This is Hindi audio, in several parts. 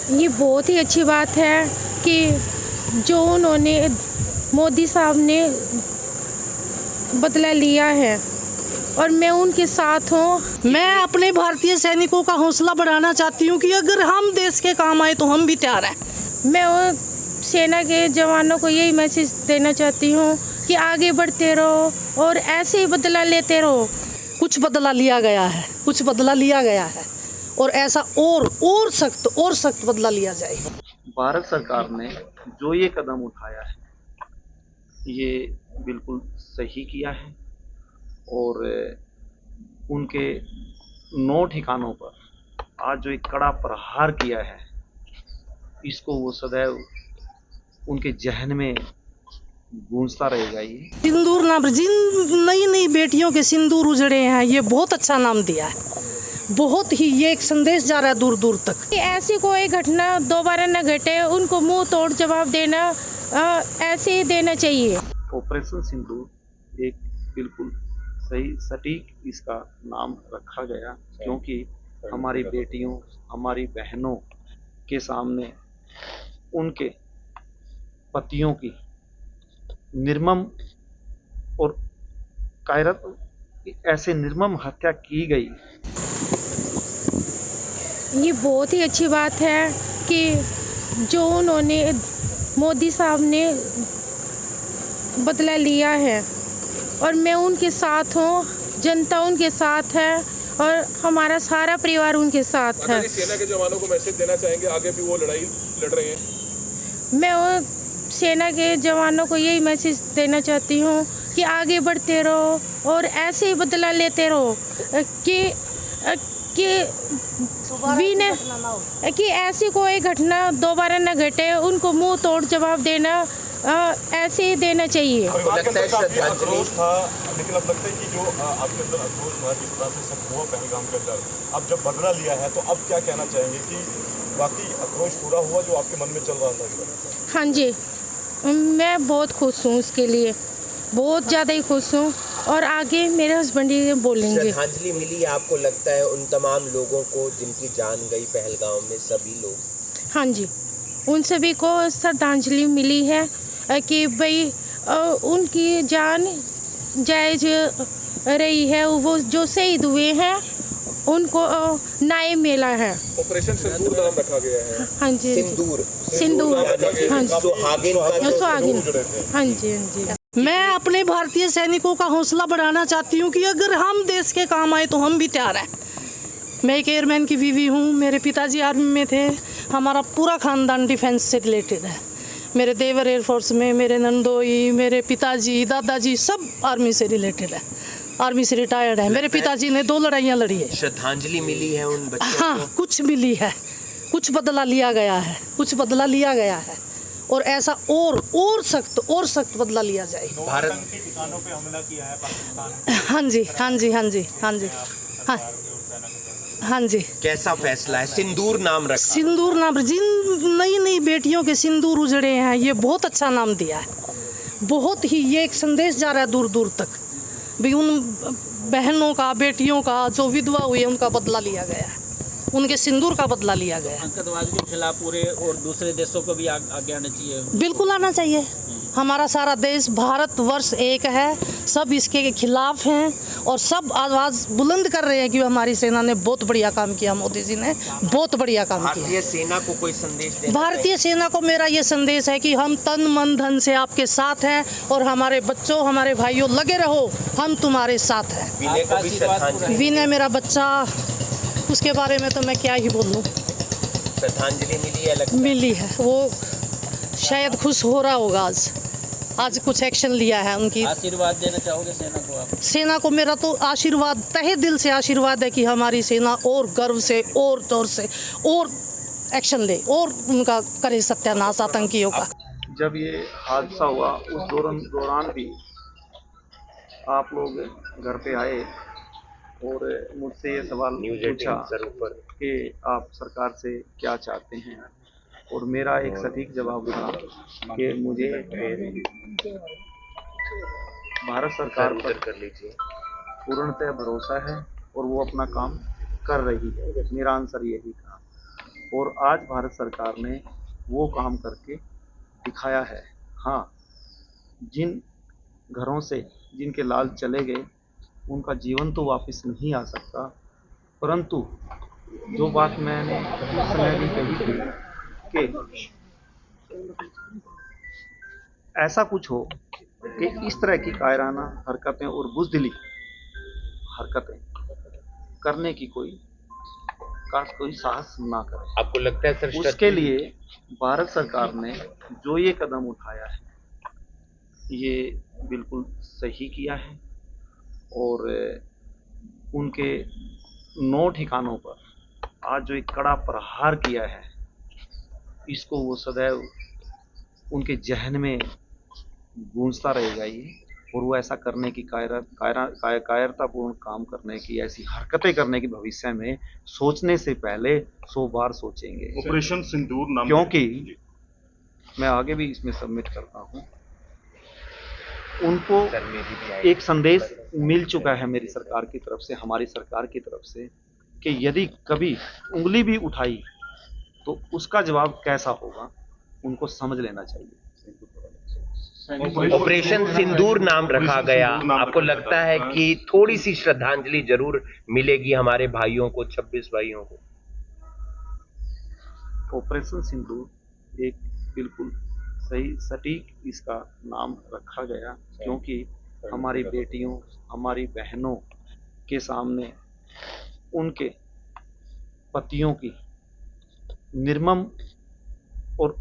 ये बहुत ही अच्छी बात है कि जो उन्होंने मोदी साहब ने बदला लिया है और मैं उनके साथ हूँ। मैं अपने भारतीय सैनिकों का हौसला बढ़ाना चाहती हूँ कि अगर हम देश के काम आए तो हम भी तैयार हैं। मैं वो सेना के जवानों को यही मैसेज देना चाहती हूँ कि आगे बढ़ते रहो और ऐसे ही बदला लेते रहो। कुछ बदला लिया गया है, कुछ बदला लिया गया है और ऐसा और सख्त बदला लिया जाएगा। भारत सरकार ने जो ये कदम उठाया है ये बिल्कुल सही किया है और उनके 9 ठिकानों पर आज जो एक कड़ा प्रहार किया है इसको वो सदैव उनके जहन में गूंजता रहेगा। ये सिंदूर नाम, जिन नई नई बेटियों के सिंदूर उजड़े हैं, ये बहुत अच्छा नाम दिया है। बहुत ही ये एक संदेश जा रहा है दूर दूर तक कि ऐसी कोई घटना दोबारा न घटे, उनको मुंह तोड़ जवाब देना ऐसे ही देना चाहिए। ऑपरेशन सिंदूर एक बिल्कुल सही सटीक इसका नाम रखा गया क्योंकि हमारी बेटियों हमारी बहनों के सामने उनके पतियों की निर्मम और कायरत ऐसे निर्मम हत्या की गई। ये बहुत ही अच्छी बात है कि जो उन्होंने मोदी साहब ने बदला लिया है और मैं उनके साथ हूँ, जनता उनके साथ है और हमारा सारा परिवार उनके साथ है। सेना के जवानों को मैसेज देना चाहेंगे, आगे भी वो लड़ाई लड़ रहे हैं। मैं वो सेना के जवानों को यही मैसेज देना चाहती हूँ कि आगे बढ़ते रहो और ऐसे ही बदला लेते रहो कि ऐसी कोई घटना दोबारा न घटे, उनको मुंह तोड़ जवाब देना ऐसे ही देना चाहिए। आक्रोश था, लेकिन अब लगता है कि जो आपके अंदर आक्रोश था जिस तरह से सब हुआ पहलगाम के अंदर, अब जब बदला लिया है तो अब क्या कहना चाहेंगे कि बाकी आक्रोश पूरा हुआ जो आपके मन में चल रहा था? हाँ जी, मैं बहुत खुश हूँ, उसके लिए बहुत ज़्यादा ही खुश हूँ और आगे मेरे हस्बैंड ही बोलेंगे। श्रद्धांजलि मिली आपको लगता है उन तमाम लोगों को जिनकी जान गई पहलगाम में, सभी लोग? हाँ जी, उन सभी को श्रद्धांजलि मिली है कि भाई उनकी जान जायज रही है, वो जो शहीद हुए हैं उनको न्याय मिला है। ऑपरेशन सिंदूर नाम रखा गया है। हाँ जी, सिंदूर हाँ जी, सुहागिन। हाँ जी, हाँ जी। मैं अपने भारतीय सैनिकों का हौसला बढ़ाना चाहती हूँ कि अगर हम देश के काम आए तो हम भी तैयार हैं। मैं एक एयरमैन की बीवी हूँ, मेरे पिताजी आर्मी में थे, हमारा पूरा ख़ानदान डिफेंस से रिलेटेड है। मेरे देवर एयरफोर्स में, मेरे नंदोई, मेरे पिताजी, दादाजी सब आर्मी से रिलेटेड है, आर्मी से रिटायर्ड है। मेरे पिताजी ने 2 लड़ाइयाँ लड़ी है। श्रद्धांजलि मिली है उन बच्चों को? हाँ, कुछ मिली है, कुछ बदला लिया गया है, कुछ बदला लिया गया है और ऐसा और सख्त बदला लिया जाए। भारत के ठिकानों पे हमला किया है पाकिस्तान। हाँ जी, हाँ जी, हाँ जी, हाँ जी, हाँ हाँ जी। कैसा फैसला है? सिंदूर नाम रखा। सिंदूर नाम, जिन नई नई बेटियों के सिंदूर उजड़े हैं, ये बहुत अच्छा नाम दिया है। बहुत ही ये एक संदेश जा रहा है दूर दूर तक भी उन बहनों का, बेटियों का जो विधवा हुई है उनका बदला लिया गया है, उनके सिंदूर का बदला लिया गया। आतंकवाद के खिलाफ पूरे और दूसरे देशों को भी आगे आना चाहिए। बिल्कुल आना चाहिए। हमारा सारा देश भारतवर्ष एक है, सब इसके खिलाफ हैं और सब आवाज़ बुलंद कर रहे हैं कि हमारी सेना ने बहुत बढ़िया काम किया, मोदी जी ने बहुत बढ़िया काम किया। भारतीय सेना को कोई संदेश देना? भारतीय सेना को मेरा ये संदेश है कि हम तन मन धन से आपके साथ हैं और हमारे बच्चों, हमारे भाइयों, लगे रहो, हम तुम्हारे साथ हैं। विनय को भी श्रद्धांजलि? विनय मेरा बच्चा, उसके बारे में तो मैं क्या ही बोलूँ। श्रद्धांजलि मिली है? मिली है, वो शायद खुश हो रहा होगा। आज कुछ एक्शन लिया है। उनकी आशीर्वाद देना चाहोगे सेना को आप? सेना को मेरा तो आशीर्वाद, तहे दिल से आशीर्वाद है कि हमारी सेना और गर्व से और जोर से और एक्शन ले और उनका करे सत्यानाश आतंकियों का। जब ये हादसा हुआ उस दौरान भी आप लोग घर पे आए और मुझसे ये सवाल पूछा कि आप सरकार से क्या चाहते हैं और मेरा एक सटीक जवाब था कि मुझे भारत सरकार पर पूर्णतः भरोसा है और वो अपना काम कर रही है। मेरा आंसर यही था। और आज भारत सरकार ने वो काम करके दिखाया है। हाँ, जिन घरों से जिनके लाल चले गए उनका जीवन तो वापस नहीं आ सकता, परंतु जो बात मैंने उस समय भी कही थी कि ऐसा कुछ हो कि इस तरह की कायराना हरकतें और बुज़दिली हरकतें करने की कोई साहस ना करे। आपको लगता है सर उसके लिए भारत सरकार ने जो ये कदम उठाया है ये बिल्कुल सही किया है और उनके 9 ठिकानों पर आज जो एक कड़ा प्रहार किया है इसको वो सदैव उनके जहन में गूंजता रहेगा ये, और वो ऐसा करने की कायरतापूर्ण काम करने की, ऐसी हरकतें करने की भविष्य में सोचने से पहले 100 बार सोचेंगे। ऑपरेशन सिंदूर नाम, क्योंकि मैं आगे भी इसमें सबमिट करता हूँ, उनको एक संदेश मिल चुका है मेरी सरकार की तरफ से, हमारी सरकार की तरफ से, कि यदि कभी उंगली भी उठाई तो उसका जवाब कैसा होगा उनको समझ लेना चाहिए। ऑपरेशन सिंदूर नाम रखा गया, आपको लगता है कि थोड़ी सी श्रद्धांजलि जरूर मिलेगी हमारे भाइयों को, 26 भाइयों को? ऑपरेशन सिंदूर एक बिल्कुल सही सटीक इसका नाम रखा गया, क्योंकि हमारी बेटियों, हमारी बहनों के सामने उनके पतियों की निर्मम और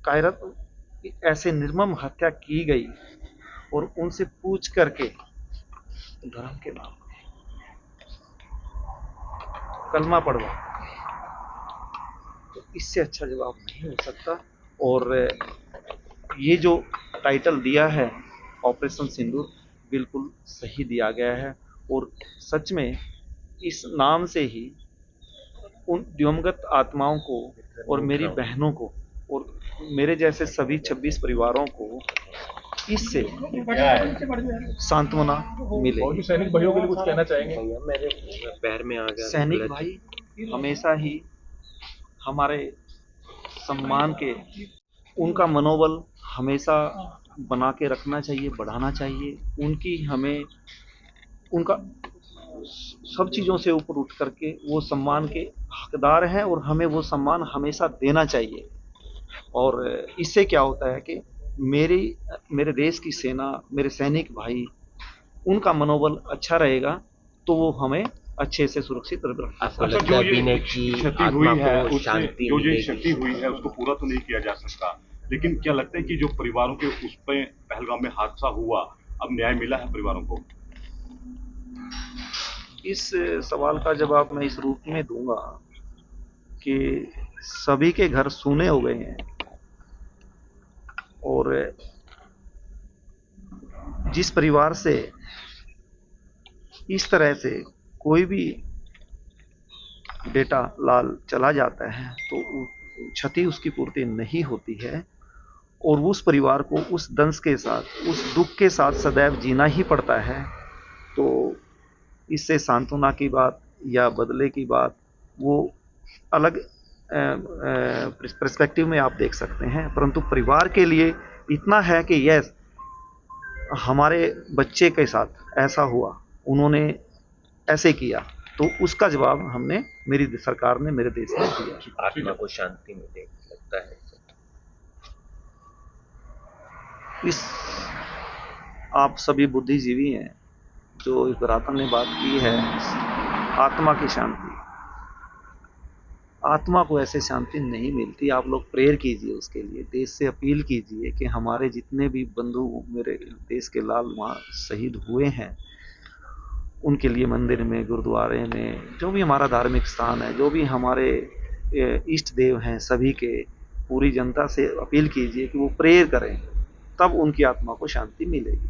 कायरत ऐसे निर्मम हत्या की गई और उनसे पूछ करके धर्म के नाम पे कलमा पढ़वा, तो इससे अच्छा जवाब नहीं हो सकता। और ये जो टाइटल दिया है ऑपरेशन सिंदूर बिल्कुल सही दिया गया है, और सच में इस नाम से ही उन दिवंगत आत्माओं को और मेरी बहनों को और मेरे जैसे सभी 26 परिवारों को इससे सांत्वना मिले। सैनिक भाइयों के लिए कुछ कहना चाहेंगे? मेरे पैर में आ गया। सैनिक भाई हमेशा ही हमारे सम्मान के, उनका मनोबल हमेशा बना के रखना चाहिए, बढ़ाना चाहिए। उनकी हमें उनका सब चीज़ों से ऊपर उठ करके वो सम्मान के हकदार हैं और हमें वो सम्मान हमेशा देना चाहिए। और इससे क्या होता है कि मेरे देश की सेना, मेरे सैनिक भाई, उनका मनोबल अच्छा रहेगा तो वो हमें अच्छे से सुरक्षित रख सकते हैं। क्षति हुई है उससे, जो ये क्षति हुई है उसको पूरा तो नहीं किया जा सकता, लेकिन क्या लगता है कि जो परिवारों के उस पे पहलगाम में हादसा हुआ, अब न्याय मिला है परिवारों को? इस सवाल का जवाब मैं इस रूप में दूंगा कि सभी के घर सूने हो गए हैं और जिस परिवार से इस तरह से कोई भी बेटा लाल चला जाता है तो क्षति उसकी पूर्ति नहीं होती है और उस परिवार को उस दंश के साथ, उस दुख के साथ सदैव जीना ही पड़ता है। तो इससे सांत्वना की बात या बदले की बात वो अलग पर्सपेक्टिव में आप देख सकते हैं, परंतु परिवार के लिए इतना है कि यस, हमारे बच्चे के साथ ऐसा हुआ, उन्होंने ऐसे किया, तो उसका जवाब हमने, मेरी सरकार ने मेरे देश में दिया। आत्मा को शांति मिले, लगता है इस आप सभी बुद्धिजीवी हैं जो इस बरातन ने बात की है, आत्मा की शांति, आत्मा को ऐसे शांति नहीं मिलती। आप लोग प्रेयर कीजिए उसके लिए, देश से अपील कीजिए कि हमारे जितने भी बंधु मेरे देश के लाल वहाँ शहीद हुए हैं उनके लिए मंदिर में, गुरुद्वारे में, जो भी हमारा धार्मिक स्थान है, जो भी हमारे इष्ट देव हैं, सभी के पूरी जनता से अपील कीजिए कि वो प्रेयर करें, तब उनकी आत्मा को शांति मिलेगी।